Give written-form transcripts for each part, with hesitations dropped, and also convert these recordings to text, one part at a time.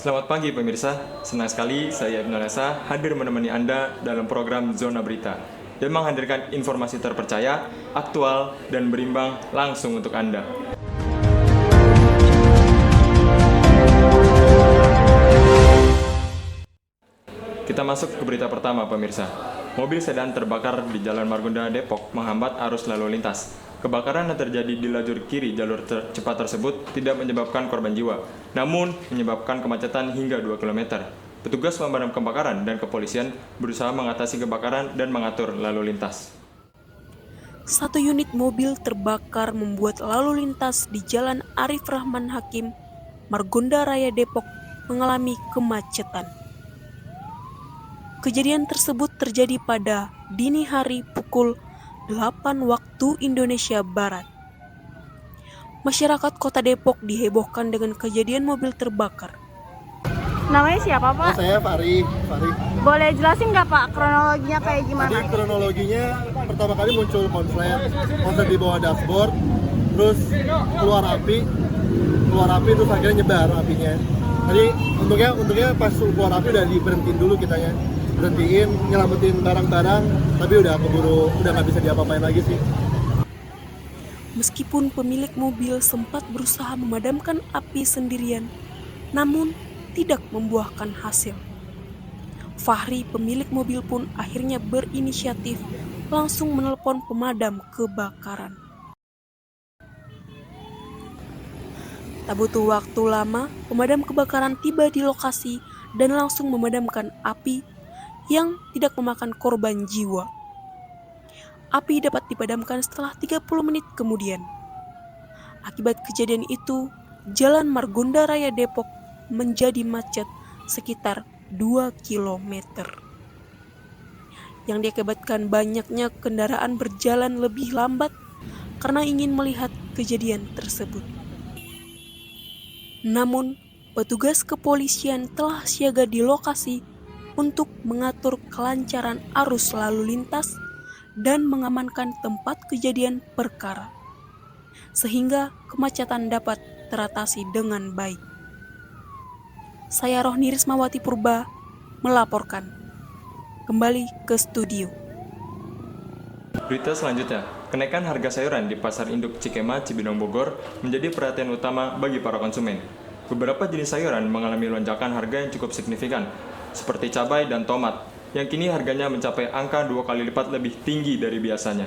Selamat pagi pemirsa, senang sekali saya Ibnu Nasa hadir menemani Anda dalam program Zona Berita dan menghadirkan informasi terpercaya, aktual, dan berimbang langsung untuk Anda. Kita masuk ke berita pertama pemirsa. Mobil sedan terbakar di Jalan Margonda, Depok menghambat arus lalu lintas. Kebakaran yang terjadi di lajur kiri jalur cepat tersebut tidak menyebabkan korban jiwa, namun menyebabkan kemacetan hingga 2 km. Petugas pemadam kebakaran dan kepolisian berusaha mengatasi kebakaran dan mengatur lalu lintas. Satu unit mobil terbakar membuat lalu lintas di Jalan Arif Rahman Hakim, Margonda Raya Depok mengalami kemacetan. Kejadian tersebut terjadi pada dini hari pukul 8 waktu Indonesia Barat. Masyarakat Kota Depok dihebohkan dengan kejadian mobil terbakar. Namanya siapa, Pak? Saya Fari. Boleh jelasin nggak, Pak, kronologinya kayak gimana? Tadi kronologinya pertama kali muncul konslet di bawah dashboard, terus keluar api terus akhirnya nyebar apinya. Tadi untungnya pas keluar api udah diberhentiin dulu kitanya, nyelamatin barang-barang, tapi udah nggak bisa diapa-apain lagi sih. Meskipun pemilik mobil sempat berusaha memadamkan api sendirian, namun tidak membuahkan hasil. Fahri, pemilik mobil pun akhirnya berinisiatif langsung menelpon pemadam kebakaran. Tak butuh waktu lama, pemadam kebakaran tiba di lokasi dan langsung memadamkan api yang tidak memakan korban jiwa. Api dapat dipadamkan setelah 30 menit kemudian. Akibat kejadian itu, Jalan Margonda Raya Depok menjadi macet sekitar 2 km. Yang diakibatkan banyaknya kendaraan berjalan lebih lambat karena ingin melihat kejadian tersebut. Namun, petugas kepolisian telah siaga di lokasi untuk mengatur kelancaran arus lalu lintas dan mengamankan tempat kejadian perkara, sehingga kemacetan dapat teratasi dengan baik. Saya Rohni Rismawati Purba melaporkan. Kembali ke studio. Berita selanjutnya, kenaikan harga sayuran di Pasar Induk Cikema, Cibinong, Bogor menjadi perhatian utama bagi para konsumen. Beberapa jenis sayuran mengalami lonjakan harga yang cukup signifikan, seperti cabai dan tomat, yang kini harganya mencapai angka 2 kali lipat lebih tinggi dari biasanya.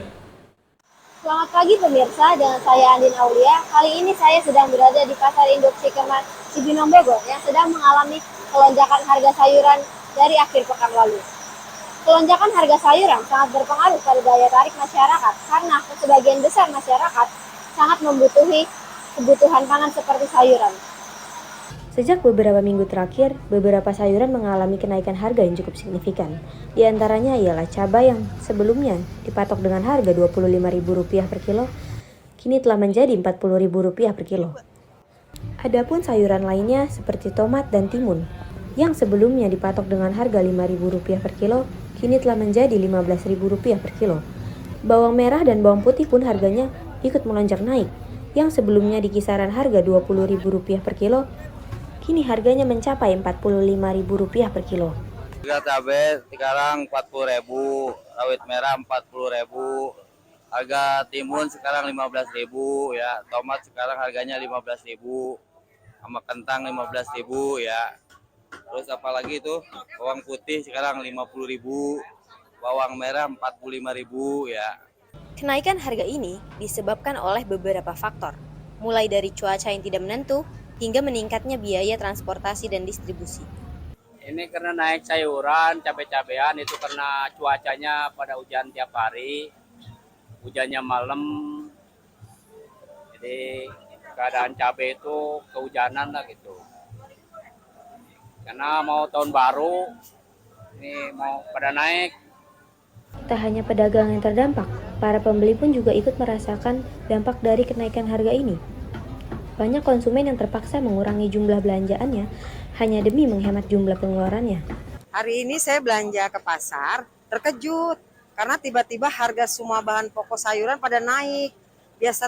Selamat pagi pemirsa, dengan saya Andin Aulia. Kali ini saya sedang berada di Pasar Induk Cikema, Cibinong, Bogor yang sedang mengalami kelonjakan harga sayuran dari akhir pekan lalu. Kelonjakan harga sayuran sangat berpengaruh pada daya tarik masyarakat karena sebagian besar masyarakat sangat membutuhi kebutuhan pangan seperti sayuran. Sejak beberapa minggu terakhir, beberapa sayuran mengalami kenaikan harga yang cukup signifikan. Di antaranya ialah cabai yang sebelumnya dipatok dengan harga Rp25.000 per kilo, kini telah menjadi Rp40.000 per kilo. Adapun sayuran lainnya seperti tomat dan timun, yang sebelumnya dipatok dengan harga Rp5.000 per kilo, kini telah menjadi Rp15.000 per kilo. Bawang merah dan bawang putih pun harganya ikut melonjak naik, yang sebelumnya di kisaran harga Rp20.000 per kilo, kini harganya mencapai Rp45.000 per kilo. Harga cabai sekarang Rp40.000, rawit merah Rp40.000, harga timun sekarang Rp15.000 ya, tomat sekarang harganya Rp15.000, sama kentang Rp15.000 ya. Terus apalagi itu bawang putih sekarang Rp50.000, bawang merah Rp45.000 ya. Kenaikan harga ini disebabkan oleh beberapa faktor, mulai dari cuaca yang tidak menentu, hingga meningkatnya biaya transportasi dan distribusi. Ini karena naik sayuran, cabai-cabean itu karena cuacanya pada hujan tiap hari, hujannya malam, jadi keadaan cabai itu kehujanan lah gitu. Karena mau tahun baru, ini mau pada naik. Tak hanya pedagang yang terdampak, para pembeli pun juga ikut merasakan dampak dari kenaikan harga ini. Banyak konsumen yang terpaksa mengurangi jumlah belanjaannya hanya demi menghemat jumlah pengeluarannya. Hari ini saya belanja ke pasar, terkejut karena tiba-tiba harga semua bahan pokok sayuran pada naik. Biasa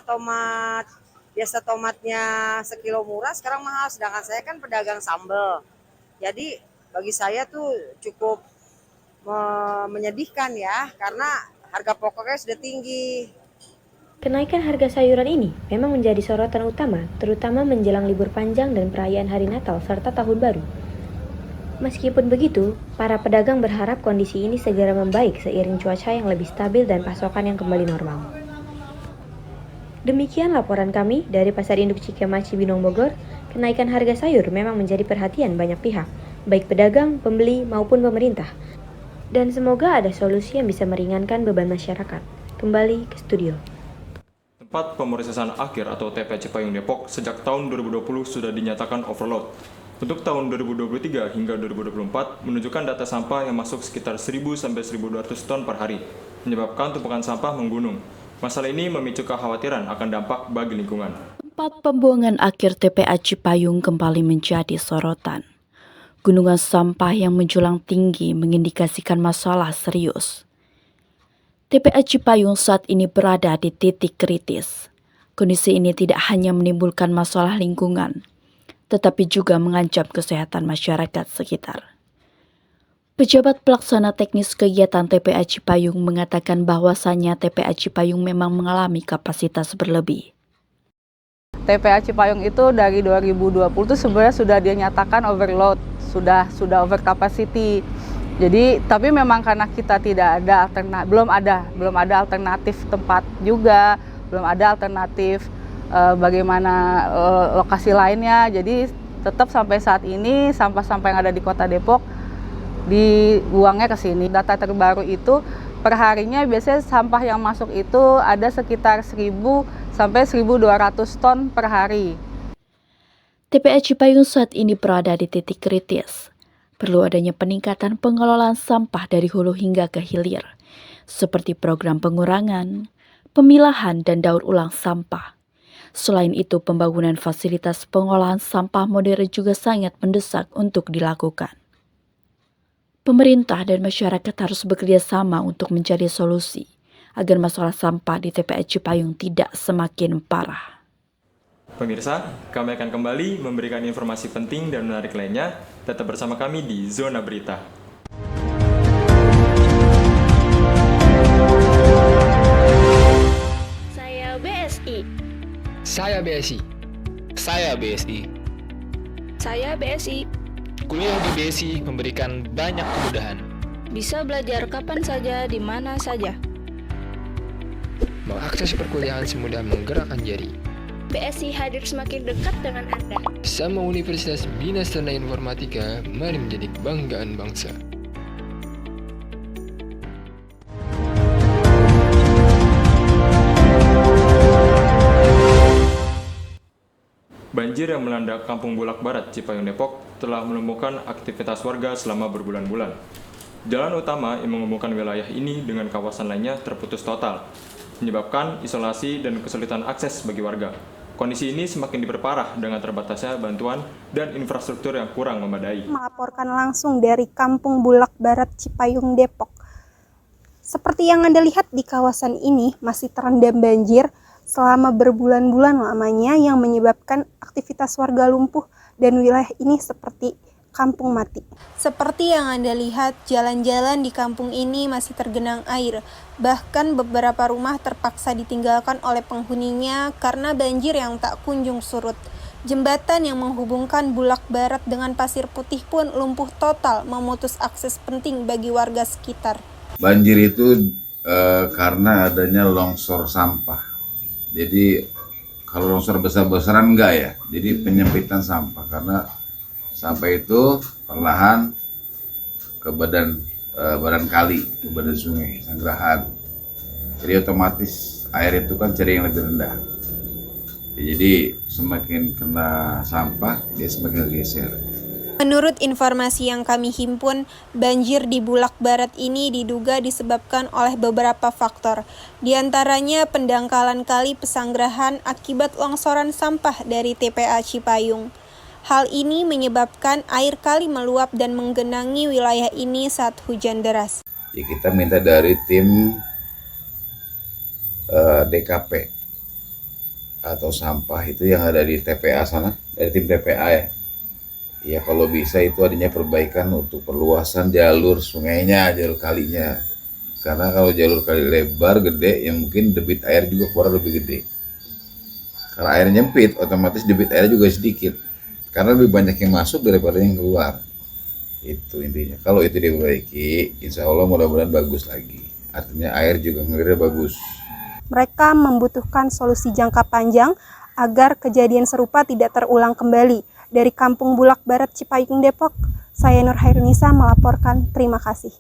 tomatnya sekilo murah, sekarang mahal. Sedangkan saya kan pedagang sambal. Jadi bagi saya tuh cukup menyedihkan ya, karena harga pokoknya sudah tinggi. Kenaikan harga sayuran ini memang menjadi sorotan utama, terutama menjelang libur panjang dan perayaan hari Natal serta Tahun Baru. Meskipun begitu, para pedagang berharap kondisi ini segera membaik seiring cuaca yang lebih stabil dan pasokan yang kembali normal. Demikian laporan kami dari Pasar Induk Cikemas Cibinong Bogor. Kenaikan harga sayur memang menjadi perhatian banyak pihak, baik pedagang, pembeli, maupun pemerintah. Dan semoga ada solusi yang bisa meringankan beban masyarakat. Kembali ke studio. Tempat pemrosesan akhir atau TPA Cipayung Depok sejak tahun 2020 sudah dinyatakan overload. Untuk tahun 2023 hingga 2024 menunjukkan data sampah yang masuk sekitar 1.000 sampai 1.200 ton per hari, menyebabkan tumpukan sampah menggunung. Masalah ini memicu kekhawatiran akan dampak bagi lingkungan. Tempat pembuangan akhir TPA Cipayung kembali menjadi sorotan. Gunungan sampah yang menjulang tinggi mengindikasikan masalah serius. TPA Cipayung saat ini berada di titik kritis. Kondisi ini tidak hanya menimbulkan masalah lingkungan, tetapi juga mengancam kesehatan masyarakat sekitar. Pejabat pelaksana teknis kegiatan TPA Cipayung mengatakan bahwasannya TPA Cipayung memang mengalami kapasitas berlebih. TPA Cipayung itu dari 2020 itu sebenarnya sudah dinyatakan overload, sudah over capacity. Jadi tapi memang karena kita tidak ada belum ada alternatif tempat juga, belum ada alternatif bagaimana lokasi lainnya. Jadi tetap sampai saat ini sampah-sampah yang ada di Kota Depok dibuangnya ke sini. Data terbaru itu per harinya biasanya sampah yang masuk itu ada sekitar 1.000 sampai 1.200 ton per hari. TPA Cipayung saat ini berada di titik kritis. Perlu adanya peningkatan pengelolaan sampah dari hulu hingga ke hilir, seperti program pengurangan, pemilahan, dan daur ulang sampah. Selain itu, pembangunan fasilitas pengolahan sampah modern juga sangat mendesak untuk dilakukan. Pemerintah dan masyarakat harus bekerja sama untuk mencari solusi agar masalah sampah di TPA Cipayung tidak semakin parah. Pemirsa, kami akan kembali memberikan informasi penting dan menarik lainnya. Tetap bersama kami di Zona Berita. Saya BSI. Saya BSI. Saya BSI. Saya BSI. Kuliah di BSI memberikan banyak kemudahan. Bisa belajar kapan saja, di mana saja. Mengakses perkuliahan semudah menggerakkan jari. BSI hadir semakin dekat dengan Anda. Sama Universitas Bina Sarana Informatika, mari menjadi kebanggaan bangsa. Banjir yang melanda Kampung Bulak Barat, Cipayung Depok telah melumpuhkan aktivitas warga selama berbulan-bulan. Jalan utama yang menghubungkan wilayah ini dengan kawasan lainnya terputus total, menyebabkan isolasi dan kesulitan akses bagi warga. Kondisi ini semakin diperparah dengan terbatasnya bantuan dan infrastruktur yang kurang memadai. Melaporkan langsung dari Kampung Bulak Barat, Cipayung, Depok. Seperti yang Anda lihat di kawasan ini masih terendam banjir selama berbulan-bulan lamanya yang menyebabkan aktivitas warga lumpuh dan wilayah ini seperti kampung mati. Seperti yang Anda lihat, jalan-jalan di kampung ini masih tergenang air. Bahkan beberapa rumah terpaksa ditinggalkan oleh penghuninya karena banjir yang tak kunjung surut. Jembatan yang menghubungkan Bulak Barat dengan Pasir Putih pun lumpuh total, memutus akses penting bagi warga sekitar. Banjir itu karena adanya longsor sampah. Jadi kalau longsor besar-besaran enggak ya. Jadi penyempitan sampah karena sampah itu perlahan ke badan kali, ke badan sungai, Sanggerahan. Jadi otomatis air itu kan cari yang lebih rendah. Jadi semakin kena sampah, dia semakin geser. Menurut informasi yang kami himpun, banjir di Bulak Barat ini diduga disebabkan oleh beberapa faktor. Di antaranya pendangkalan kali Pesanggerahan akibat longsoran sampah dari TPA Cipayung. Hal ini menyebabkan air kali meluap dan menggenangi wilayah ini saat hujan deras. Ya, kita minta dari tim DKP atau sampah itu yang ada di TPA sana, dari tim TPA ya, Ya kalau bisa itu adanya perbaikan untuk perluasan jalur sungainya, jalur kalinya. Karena kalau jalur kali lebar, gede, yang mungkin debit air juga keluar lebih gede. Kalau air nyempit, otomatis debit air juga sedikit. Karena lebih banyak yang masuk daripada yang keluar. Itu intinya. Kalau itu diperbaiki, insya Allah mudah-mudahan bagus lagi. Artinya air juga ngelirnya bagus. Mereka membutuhkan solusi jangka panjang agar kejadian serupa tidak terulang kembali. Dari Kampung Bulak Barat, Cipayung, Depok, saya Nur Hairunisa melaporkan. Terima kasih.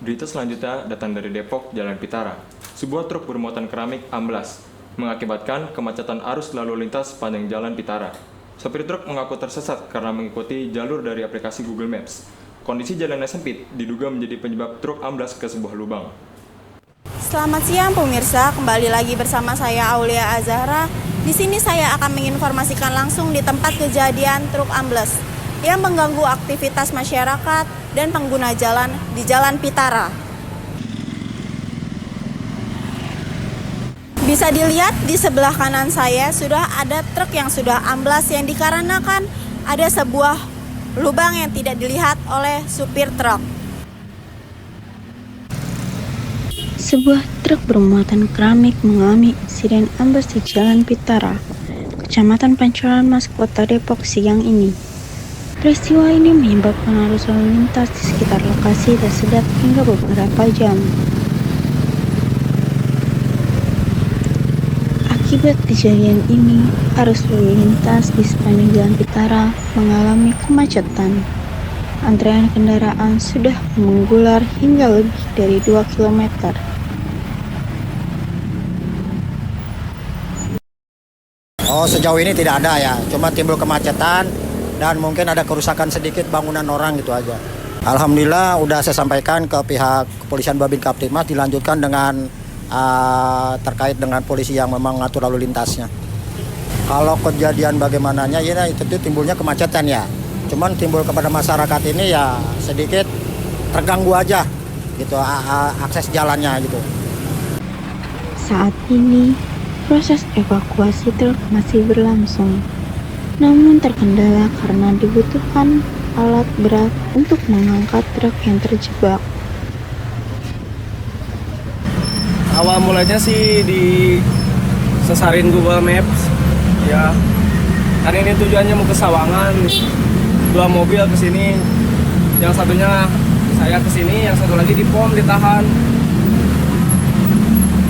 Berita selanjutnya datang dari Depok, Jalan Pitara. Sebuah truk bermuatan keramik amblas, mengakibatkan kemacetan arus lalu lintas sepanjang Jalan Pitara. Sopir truk mengaku tersesat karena mengikuti jalur dari aplikasi Google Maps. Kondisi jalan yang sempit diduga menjadi penyebab truk amblas ke sebuah lubang. Selamat siang pemirsa, kembali lagi bersama saya Aulia Azahra. Di sini saya akan menginformasikan langsung di tempat kejadian truk ambles yang mengganggu aktivitas masyarakat dan pengguna jalan di Jalan Pitara. Bisa dilihat di sebelah kanan saya sudah ada truk yang sudah amblas yang dikarenakan ada sebuah lubang yang tidak dilihat oleh supir truk. Sebuah truk bermuatan keramik mengalami insiden amblas di Jalan Pitara, Kecamatan Pancoran Mas, Kota Depok siang ini. Peristiwa ini menyebabkan arus lalu lintas di sekitar lokasi tersedat hingga beberapa jam. Akibat kejadian ini, arus lalu lintas di sepanjang Jalan Pitara mengalami kemacetan. Antrean kendaraan sudah mengular hingga lebih dari 2 km. Oh, sejauh ini tidak ada ya, cuma timbul kemacetan dan mungkin ada kerusakan sedikit bangunan orang gitu aja. Alhamdulillah udah saya sampaikan ke pihak kepolisian Babin Kaptimas, dilanjutkan dengan terkait dengan polisi yang memang mengatur lalu lintasnya. Kalau kejadian bagaimananya ya itu timbulnya kemacetan ya. Cuman timbul kepada masyarakat ini ya sedikit terganggu aja gitu akses jalannya gitu. Saat ini proses evakuasi truk masih berlangsung, namun terkendala karena dibutuhkan alat berat untuk mengangkat truk yang terjebak. Awal mulanya sih disesarin Google Maps, ya. Kan ini tujuannya mau ke Sawangan, 2 mobil ke sini, yang satunya saya ke sini, yang satu lagi di POM ditahan.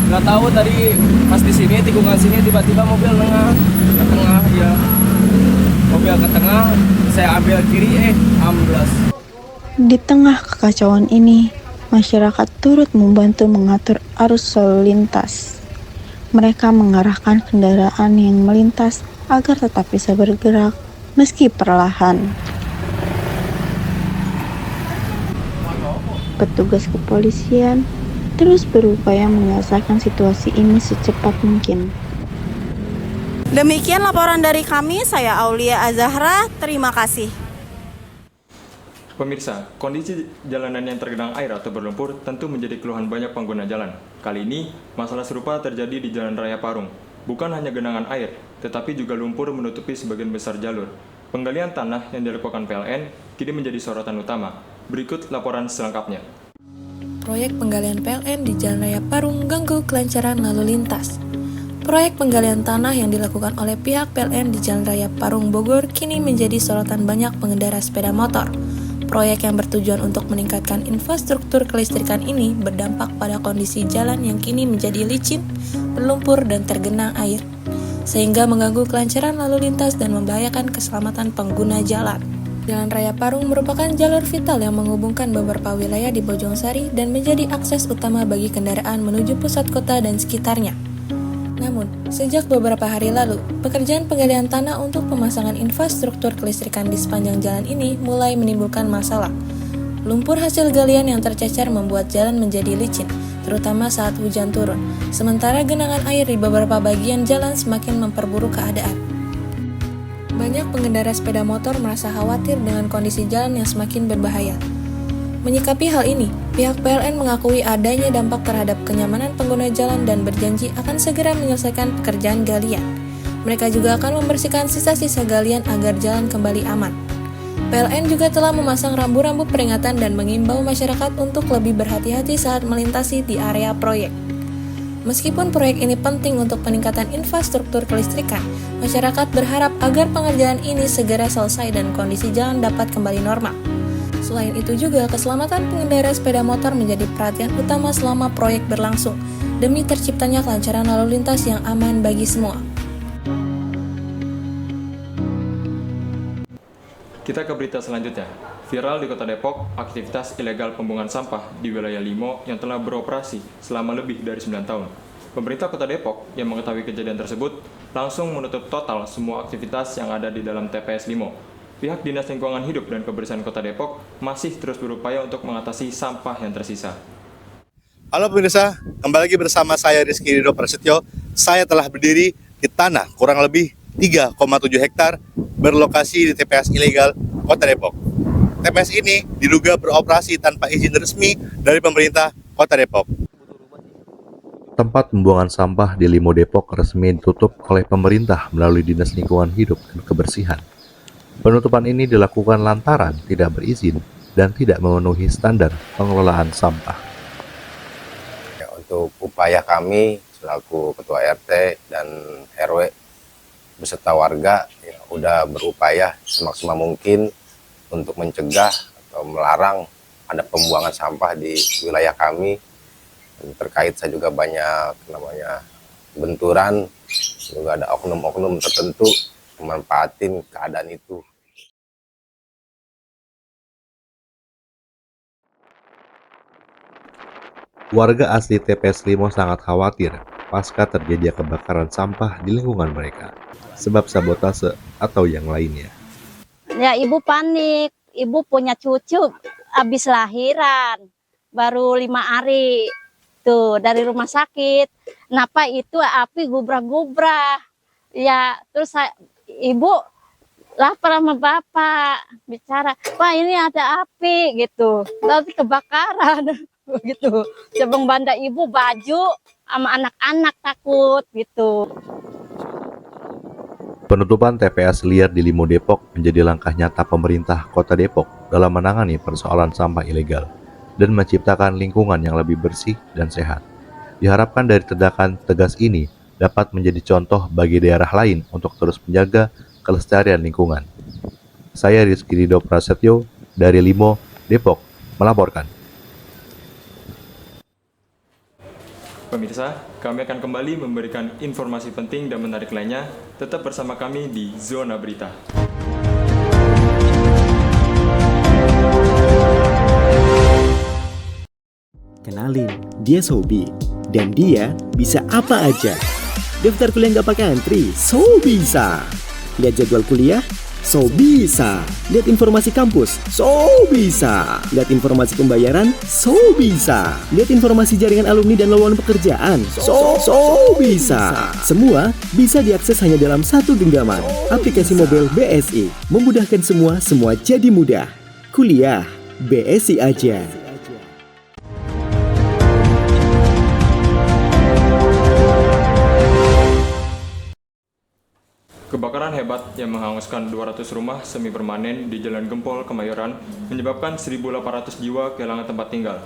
Nggak tahu tadi pas di sini tikungan sini tiba-tiba mobil ke tengah ya. Mobil ke tengah, saya ambil kiri amblas. Di tengah kekacauan ini, masyarakat turut membantu mengatur arus lalu lintas. Mereka mengarahkan kendaraan yang melintas agar tetap bisa bergerak meski perlahan. Petugas kepolisian terus berupaya menyelesaikan situasi ini secepat mungkin. Demikian laporan dari kami, saya Aulia Azahra, terima kasih. Pemirsa, kondisi jalanan yang tergenang air atau berlumpur tentu menjadi keluhan banyak pengguna jalan. Kali ini, masalah serupa terjadi di Jalan Raya Parung. Bukan hanya genangan air, tetapi juga lumpur menutupi sebagian besar jalur. Penggalian tanah yang dilakukan PLN kini menjadi sorotan utama. Berikut laporan selengkapnya. Proyek penggalian PLN di Jalan Raya Parung ganggu kelancaran lalu lintas. Proyek penggalian tanah yang dilakukan oleh pihak PLN di Jalan Raya Parung Bogor kini menjadi sorotan banyak pengendara sepeda motor. Proyek yang bertujuan untuk meningkatkan infrastruktur kelistrikan ini berdampak pada kondisi jalan yang kini menjadi licin, berlumpur, dan tergenang air, sehingga mengganggu kelancaran lalu lintas dan membahayakan keselamatan pengguna jalan. Jalan Raya Parung merupakan jalur vital yang menghubungkan beberapa wilayah di Bojongsari dan menjadi akses utama bagi kendaraan menuju pusat kota dan sekitarnya. Namun, sejak beberapa hari lalu, pekerjaan penggalian tanah untuk pemasangan infrastruktur kelistrikan di sepanjang jalan ini mulai menimbulkan masalah. Lumpur hasil galian yang tercecer membuat jalan menjadi licin, terutama saat hujan turun, sementara genangan air di beberapa bagian jalan semakin memperburuk keadaan. Banyak pengendara sepeda motor merasa khawatir dengan kondisi jalan yang semakin berbahaya. Menyikapi hal ini, pihak PLN mengakui adanya dampak terhadap kenyamanan pengguna jalan dan berjanji akan segera menyelesaikan pekerjaan galian. Mereka juga akan membersihkan sisa-sisa galian agar jalan kembali aman. PLN juga telah memasang rambu-rambu peringatan dan mengimbau masyarakat untuk lebih berhati-hati saat melintasi di area proyek. Meskipun proyek ini penting untuk peningkatan infrastruktur kelistrikan, masyarakat berharap agar pengerjaan ini segera selesai dan kondisi jalan dapat kembali normal. Selain itu juga, keselamatan pengendara sepeda motor menjadi perhatian utama selama proyek berlangsung, demi terciptanya kelancaran lalu lintas yang aman bagi semua. Kita ke berita selanjutnya. Viral di Kota Depok, aktivitas ilegal pembuangan sampah di wilayah Limo yang telah beroperasi selama lebih dari 9 tahun. Pemerintah Kota Depok yang mengetahui kejadian tersebut langsung menutup total semua aktivitas yang ada di dalam TPS Limo. Pihak Dinas Lingkungan Hidup dan Kebersihan Kota Depok masih terus berupaya untuk mengatasi sampah yang tersisa. Halo pemirsa, kembali lagi bersama saya Rizky Ridho Prasetyo. Saya telah berdiri di tanah kurang lebih 3,7 hektar berlokasi di TPS ilegal Kota Depok. TPS ini diduga beroperasi tanpa izin resmi dari pemerintah Kota Depok. Tempat pembuangan sampah di Limo Depok resmi ditutup oleh pemerintah melalui Dinas Lingkungan Hidup dan Kebersihan. Penutupan ini dilakukan lantaran tidak berizin dan tidak memenuhi standar pengelolaan sampah. Untuk upaya kami selaku Ketua RT dan RW beserta warga udah berupaya semaksimal mungkin untuk mencegah atau melarang ada pembuangan sampah di wilayah kami. Dan terkait saya juga banyak benturan, juga ada oknum-oknum tertentu memanfaatin keadaan itu. Warga asli TPS Limo sangat khawatir pasca terjadi kebakaran sampah di lingkungan mereka, sebab sabotase atau yang lainnya. Ya, ibu panik, ibu punya cucu habis lahiran, baru 5 hari tuh dari rumah sakit. Kenapa itu api gubrak-gubrak? Ya, terus ibu lapar sama bapak, bicara, "Pak, ini ada api," gitu. Nanti kebakaran gitu. Cabang banda ibu baju sama anak-anak takut gitu. Penutupan TPS liar di Limo Depok menjadi langkah nyata pemerintah Kota Depok dalam menangani persoalan sampah ilegal dan menciptakan lingkungan yang lebih bersih dan sehat. Diharapkan dari tindakan tegas ini dapat menjadi contoh bagi daerah lain untuk terus menjaga kelestarian lingkungan. Saya Rizky Ridho Prasetyo dari Limo Depok melaporkan. Pemirsa, kami akan kembali memberikan informasi penting dan menarik lainnya. Tetap bersama kami di Zona Berita. Kenalin, dia Sobi. Dan dia bisa apa aja. Daftar kuliah nggak pakai antri, so bisa. Lihat jadwal kuliah, so bisa. Lihat informasi kampus, so bisa. Lihat informasi pembayaran, so bisa. Lihat informasi jaringan alumni dan lowongan pekerjaan, so bisa. Semua bisa diakses hanya dalam satu genggaman. Aplikasi mobile BSI memudahkan semua jadi mudah. Kuliah BSI aja. Kebakaran hebat yang menghanguskan 200 rumah semi permanen di Jalan Gempol, Kemayoran menyebabkan 1.800 jiwa kehilangan tempat tinggal.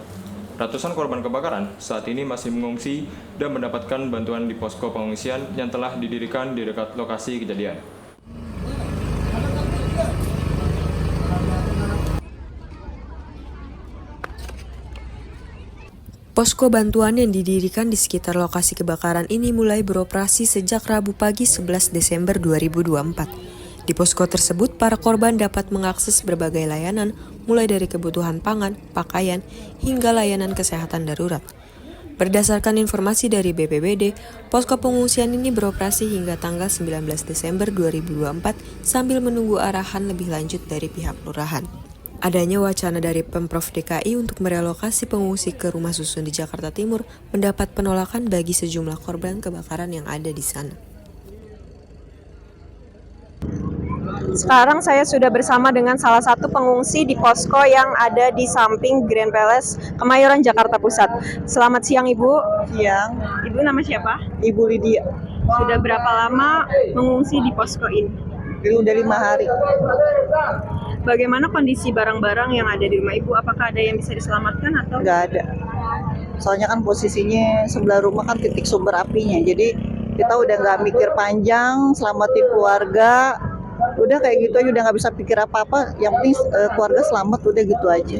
Ratusan korban kebakaran saat ini masih mengungsi dan mendapatkan bantuan di posko pengungsian yang telah didirikan di dekat lokasi kejadian. Posko bantuan yang didirikan di sekitar lokasi kebakaran ini mulai beroperasi sejak Rabu pagi 11 Desember 2024. Di posko tersebut, para korban dapat mengakses berbagai layanan, mulai dari kebutuhan pangan, pakaian, hingga layanan kesehatan darurat. Berdasarkan informasi dari BPBD, posko pengungsian ini beroperasi hingga tanggal 19 Desember 2024 sambil menunggu arahan lebih lanjut dari pihak lurahan. Adanya wacana dari Pemprov DKI untuk merelokasi pengungsi ke rumah susun di Jakarta Timur mendapat penolakan bagi sejumlah korban kebakaran yang ada di sana. Sekarang saya sudah bersama dengan salah satu pengungsi di posko yang ada di samping Grand Palace, Kemayoran, Jakarta Pusat. Selamat siang Ibu. Siang. Ibu nama siapa? Ibu Lydia. Sudah berapa lama mengungsi di posko ini? Udah 5 hari. Bagaimana kondisi barang-barang yang ada di rumah Ibu? Apakah ada yang bisa diselamatkan atau? Nggak ada. Soalnya kan posisinya sebelah rumah kan titik sumber apinya. Jadi kita udah nggak mikir panjang, selamatin keluarga. Udah kayak gitu aja, udah nggak bisa pikir apa-apa. Yang penting keluarga selamat, udah gitu aja.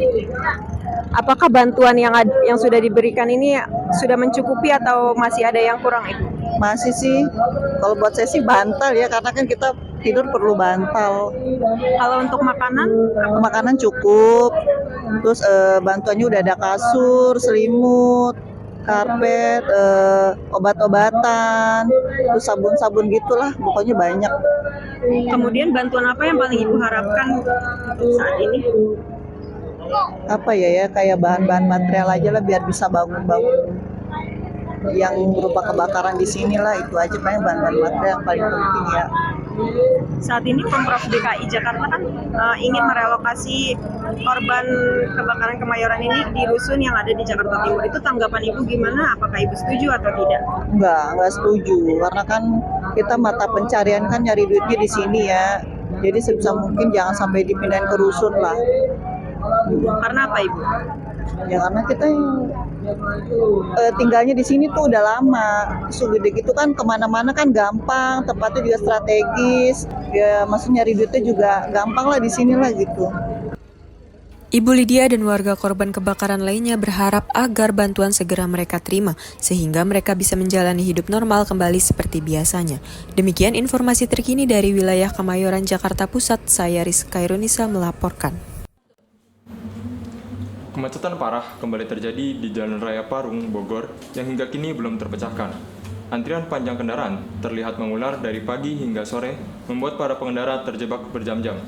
Apakah bantuan yang sudah diberikan ini sudah mencukupi atau masih ada yang kurang, Ibu? Masih sih. Kalau buat saya sih bantal ya, karena kan kita tidur perlu bantal. Kalau untuk makanan? Makanan cukup. Terus bantuannya udah ada kasur, selimut, karpet, obat-obatan, terus sabun-sabun gitulah, pokoknya banyak. Kemudian bantuan apa yang paling Ibu harapkan untuk saat ini? Apa ya, kayak bahan-bahan material aja lah biar bisa bangun-bangun yang berupa kebakaran di sini lah, itu aja paling bahan-bahan material yang paling penting ya. Saat ini Pemprov DKI Jakarta kan ingin merelokasi korban kebakaran Kemayoran ini di rusun yang ada di Jakarta Timur. Itu tanggapan Ibu gimana? Apakah Ibu setuju atau tidak? Enggak setuju, karena kan kita mata pencarian kan nyari duitnya di sini ya. Jadi sebisa mungkin jangan sampai dipindahin ke rusun lah. Karena apa Ibu? Ya karena kita tinggalnya di sini tuh udah lama. Sudah gitu kan kemana-mana kan gampang, tempatnya juga strategis. Ya maksudnya nyari duitnya juga gampang lah di sini lah gitu. Ibu Lydia dan warga korban kebakaran lainnya berharap agar bantuan segera mereka terima, sehingga mereka bisa menjalani hidup normal kembali seperti biasanya. Demikian informasi terkini dari wilayah Kemayoran, Jakarta Pusat. Saya Rizka Irunisa melaporkan. Kemacetan parah kembali terjadi di Jalan Raya Parung, Bogor, yang hingga kini belum terpecahkan. Antrian panjang kendaraan terlihat mengular dari pagi hingga sore, membuat para pengendara terjebak berjam-jam.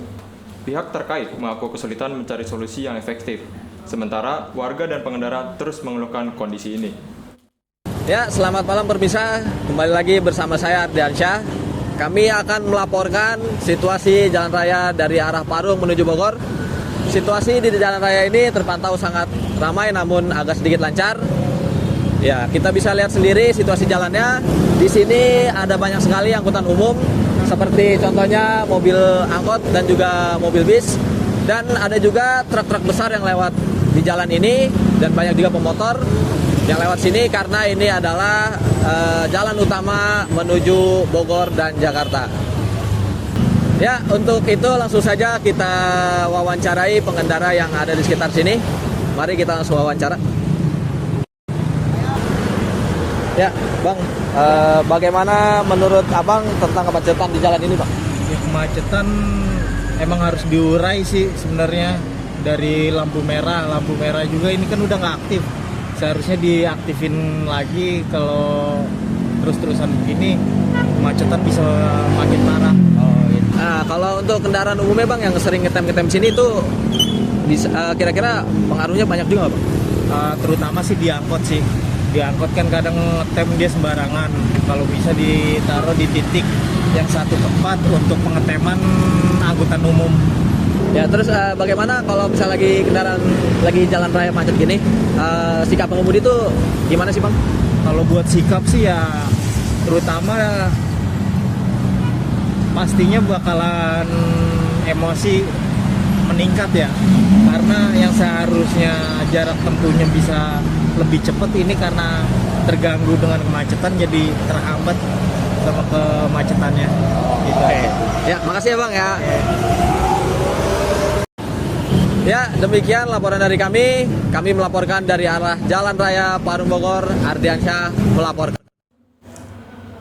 Pihak terkait mengaku kesulitan mencari solusi yang efektif, sementara warga dan pengendara terus mengeluhkan kondisi ini. Ya, selamat malam pemirsa. Kembali lagi bersama saya Ardiansyah. Kami akan melaporkan situasi jalan raya dari arah Parung menuju Bogor. Situasi di jalan raya ini terpantau sangat ramai namun agak sedikit lancar. Ya, kita bisa lihat sendiri situasi jalannya. Di sini ada banyak sekali angkutan umum, seperti contohnya mobil angkot dan juga mobil bis. Dan ada juga truk-truk besar yang lewat di jalan ini, dan banyak juga pemotor yang lewat sini karena ini adalah jalan utama menuju Bogor dan Jakarta. Ya, untuk itu langsung saja kita wawancarai pengendara yang ada di sekitar sini. Mari kita langsung wawancara. Ya, Bang, bagaimana menurut Abang tentang kemacetan di jalan ini, Bang? Ya, kemacetan emang harus diurai sih sebenarnya. Dari lampu merah juga ini kan udah nggak aktif. Seharusnya diaktifin lagi. Kalau terus-terusan begini, kemacetan bisa makin parah. Nah, kalau untuk kendaraan umumnya Bang yang sering ngetem sini tuh kira-kira pengaruhnya banyak juga Bang? Terutama sih di angkot sih. Di angkot kan kadang ngetem dia sembarangan. Kalau bisa ditaruh di titik yang satu tempat untuk pengeteman angkutan umum. Ya, terus bagaimana kalau misalnya lagi jalan raya macet gini, sikap pengemudi itu gimana sih Bang? Kalau buat sikap sih ya terutama pastinya bakalan emosi meningkat ya, karena yang seharusnya jarak tempuhnya bisa lebih cepat ini karena terganggu dengan kemacetan jadi terhambat sama kemacetannya. Gitu. Ya, makasih ya Bang ya. Ya, demikian laporan dari kami. Kami melaporkan dari arah Jalan Raya Parung Bogor. Ardiansyah melaporkan.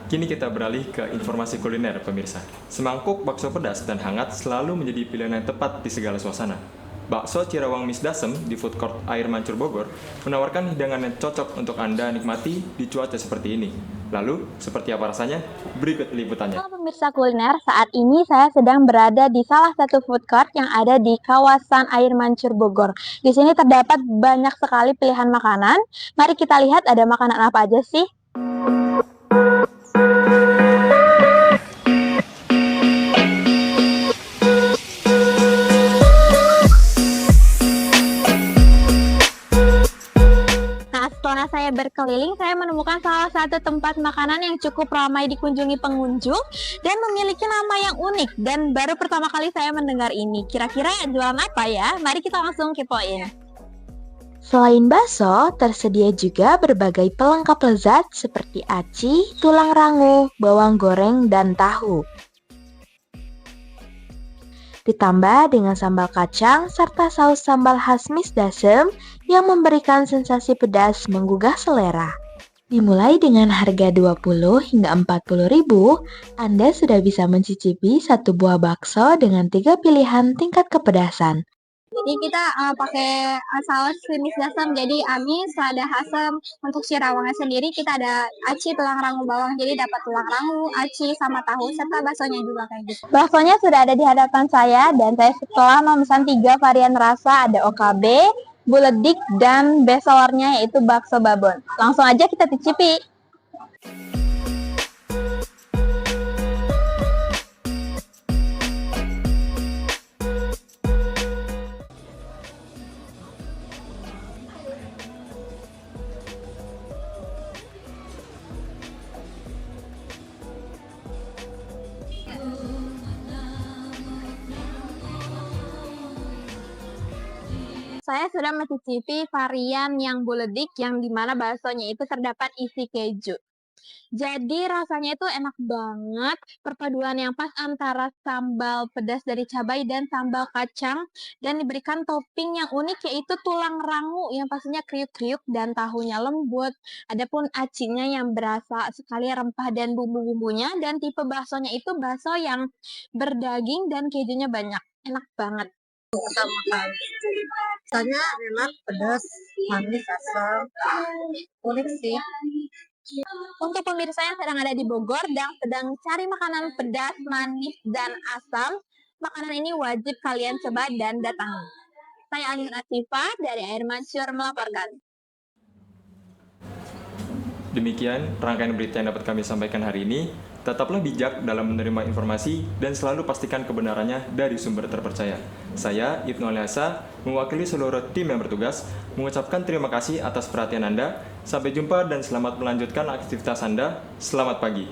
Kini kita beralih ke informasi kuliner, pemirsa. Semangkuk bakso pedas dan hangat selalu menjadi pilihan yang tepat di segala suasana. Bakso Cirawang Misdasem di Food Court Air Mancur Bogor menawarkan hidangan yang cocok untuk Anda nikmati di cuaca seperti ini. Lalu, seperti apa rasanya? Berikut liputannya. Halo pemirsa kuliner, saat ini saya sedang berada di salah satu food court yang ada di kawasan Air Mancur Bogor. Di sini terdapat banyak sekali pilihan makanan. Mari kita lihat ada makanan apa aja sih. Setelah saya berkeliling, saya menemukan salah satu tempat makanan yang cukup ramai dikunjungi pengunjung dan memiliki nama yang unik. Dan baru pertama kali saya mendengar ini. Kira-kira jualan apa ya? Mari kita langsung kepoin. Selain bakso, tersedia juga berbagai pelengkap lezat seperti aci, tulang rangu, bawang goreng, dan tahu. Ditambah dengan sambal kacang serta saus sambal khas Misdasem yang memberikan sensasi pedas menggugah selera. Dimulai dengan harga 20 hingga 40 ribu, Anda sudah bisa mencicipi satu buah bakso dengan 3 pilihan tingkat kepedasan. Jadi kita pakai saus Misdasem, jadi amis, lada asam. Untuk si rawangnya sendiri kita ada aci, tulang rangu, bawang. Jadi dapat tulang rangu, aci, sama tahu, serta baksonya juga kayak gitu. Baksonya sudah ada di hadapan saya dan saya setelah memesan 3 varian rasa, ada OKB, buledik, dan bestsellernya yaitu bakso babon. Langsung aja kita cicipi. Saya sudah mencicipi varian yang buledik yang dimana baksonya itu terdapat isi keju. Jadi rasanya itu enak banget, perpaduan yang pas antara sambal pedas dari cabai dan sambal kacang, dan diberikan topping yang unik yaitu tulang rangu yang pastinya kriuk-kriuk dan tahunya lembut. Adapun acinya yang berasa sekali rempah dan bumbu-bumbunya, dan tipe baksonya itu bakso yang berdaging dan kejunya banyak. Enak banget. Pertama kali rasanya enak, pedas, manis, asam, unik sih. Untuk pemirsa yang sedang ada di Bogor dan sedang cari makanan pedas, manis, dan asam, makanan ini wajib kalian coba dan datangi. Saya Alin Atifa dari Air Mancur melaporkan. Demikian rangkaian berita yang dapat kami sampaikan hari ini. Tetaplah bijak dalam menerima informasi dan selalu pastikan kebenarannya dari sumber terpercaya. Saya, Ibnu Aliasa, mewakili seluruh tim yang bertugas, mengucapkan terima kasih atas perhatian Anda. Sampai jumpa dan selamat melanjutkan aktivitas Anda. Selamat pagi.